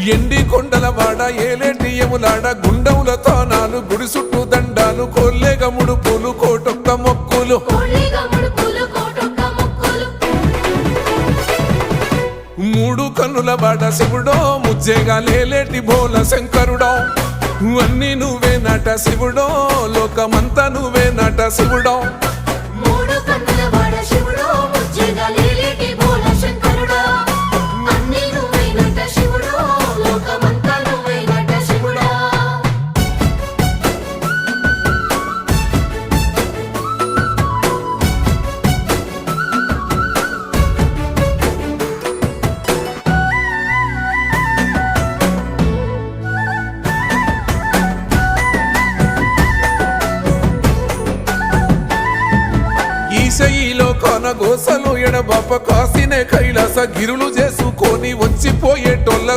ఎండి కొండల వాడ ఏలేటి యములాడ గుండముల తానాలు గుడి చుట్టూ దండాలు కొల్లేగ ముడుపులు కోటొక్క మొక్కులు మూడు కన్నుల వాడ శివుడో ముజ్జేగా లేలేటి బోల శంకరుడో అన్ని నువ్వే నట శివుడో లోకమంతా నువ్వే నట శివుడో ఈశయిలో కొనగోసలు ఎడబాప కాసినే కైలాస గిరులు చేసుకొని వచ్చిపోయేటోళ్ళ